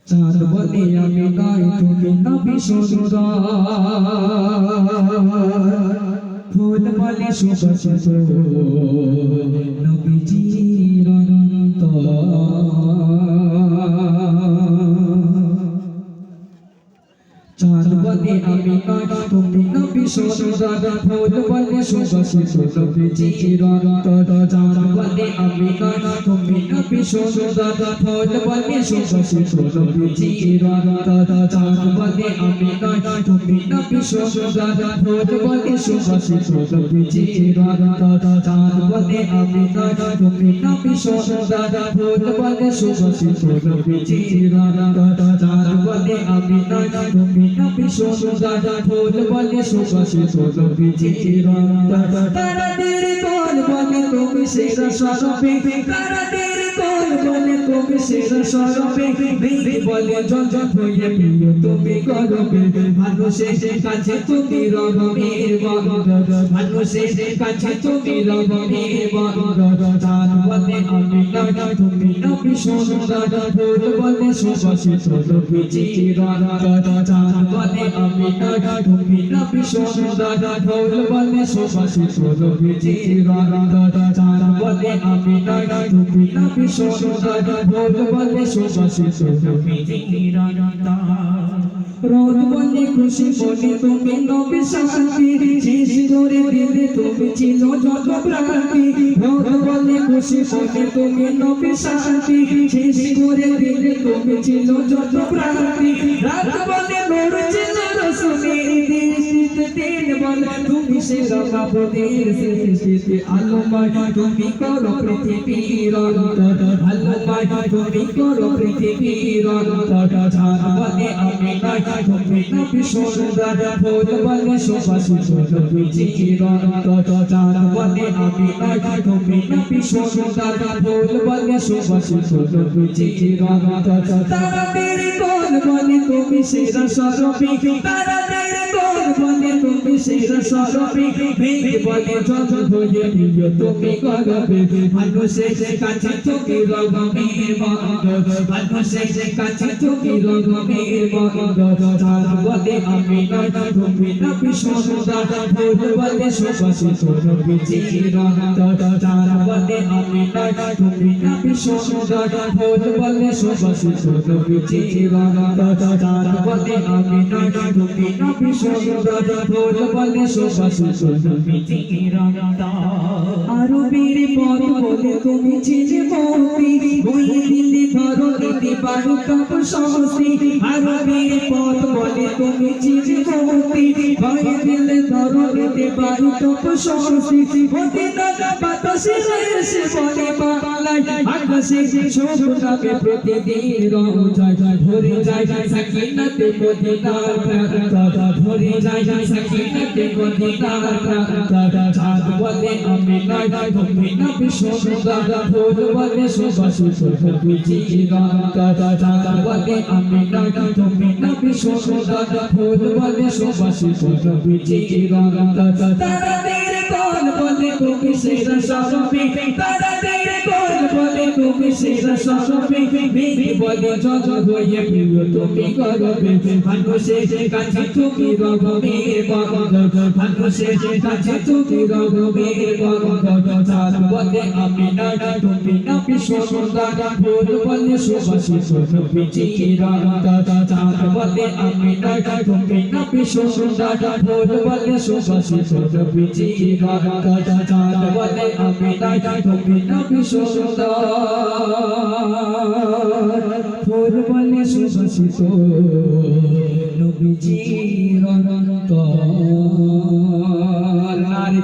চাঁদ বলে আমি নাই তুমি নবী সুন্দর, ফুল বলে সুবাসিত নবীজির অন্তর। চাঁদ বলে আমি নাই তুমি নবী সুন্দর, ফুল বলে সুবাসিত নবীজির অন্তর। চাঁদ বলে আমি নাই তুমি নবী সুন্দর, ফুল বলে সুবাসিত নবীজির অন্তর। চাঁদ বলে আমি নাই তুমি নবী সুন্দর, ফুল বলে সুবাসিত নবীজির অন্তর। চাঁদ বলে আমি নাই তুমি নবী সুন্দর, ফুল বলে সুবাসিত নবীজির অন্তর। চাঁদ বলে আমি নাই তুমি নবী সুন্দর, ফুল বলে সুবাসিত নবীজির অন্তর। তারাদের কোল বলে তুমি সেরা স্বরূপে, তারাদের কোল বলে তুমি সেরা স্বরূপে, মেঘ বলে জল হয়ে প্রিয় তুমি গরবে, মানুষের কাছে তুমি রবের বন্দর, মানুষের কাছে তুমি রবের বন্দর। চাঁদ বলে আমি নাই তুমি নবী সুন্দর, ফুল বলে সুবাসিত নবীজির অন্তর। চাঁদ বলে আমি নাই তুমি নবী সুন্দর, ফুল বলে সুবাসিত নবীজির অন্তর। চাঁদ বলে আমি নাই তুমি নবী সুন্দর, ফুল বলে সুবাসিত নবীজির অন্তর। রোদ বলে খুশি বলে তুমি নবী শান্তি, শেষ করে দিলে তুমি ছিল যত প্রান্তি। রোদ বলে খুশি বলে তুমি নবী শান্তি, শেষ করে দিলে তুমি ছিল যত প্রান্তি। রাত বলে নূর ছিল রসুলের দৃষ্টিতে, দিন বলে তুমি সেরা মাবুদের সৃষ্টিতে। আলোময় তুমি করো পৃথিবীর অন্তর, আলোময় তুমি করো পৃথিবীর অন্তর। চাঁদ বলে আমি নাই তুমি নবী সুন্দর, ফুল বলে সুবাসিত নবীজির অন্তর। চাঁদ বলে আমি নাই তুমি নবী সুন্দর, ফুল বলে সুবাসিত নবীজির অন্তর। তারাদের কোল বলে তুমি সেরা স্বরূপে, তারাদের কোল বলে তুমি সেরা স্বরূপে, মেঘ বলে জল হয়ে প্রিয় তুমি গরবে, মানুষের কাছে তুমি রবের বন্দর, মানুষের কাছে তুমি রবের বন্দর। চাঁদ বলে আমি নাই তুমি নবী সুন্দর, ফুল বলে সুবাসিত নবীজির অন্তর। চাঁদ বলে আমি নাই তুমি নবী সুন্দর, ফুল বলে সুবাসিত নবীজির অন্তর। চাঁদ বলে আমি নাই তুমি নবী সুন্দর, ফুল বলে সুবাসিত নবীজির অন্তর। আরবের পথ বলে তুমি ছিলে মতি, ওই দিলে ধরো দিতে পারো তপ সহসী। আরবের পথ বলে তুমি ছিলে মতি, ওই দিলে ধরো দিতে পারো তপ সহসী। হতে দাদা বাতাসে এসে বলে বাংলায়, আকাশে শোভ নামে প্রতিদিন রওজায় ভরে যায় সাকিনাতে মদিনার প্রান্তর, ভরে যায় সাকিনাতে মদিনার প্রান্তর। চাঁদ বলে আমি নাই তুমি নবী সুন্দর, ফুল বলে সুবাসিত নবীজির অন্তর। চাঁদ বলে আমি নাই তুমি নবী সুন্দর, ফুল বলে সুবাসিত নবীজির অন্তর। তারাদের কোল বলে তুমি সেরা স্বরূপে, তারাদের কোল বলে তুমি সেরা স্বরূপে, মেঘ বলে জল হয়ে প্রিয় তুমি গরবে, মানুষের কাছে তুমি রবের বন্দর, মানুষের কাছে তুমি রবের বন্দর। চাঁদ বলে আমি নাই তুমি নবী সুন্দর, ফুল বলে সুবাসিত নবীজির অন্তর। চাঁদ বলে আমি নাই তুমি নবী সুন্দর, ফুল বলে সুবাসিত নবীজির অন্তর। চাঁদ বলে আমি নাই তুমি নবী সুন্দর, ফুল বলে সুবাসিত নবীজির অন্তর। নারী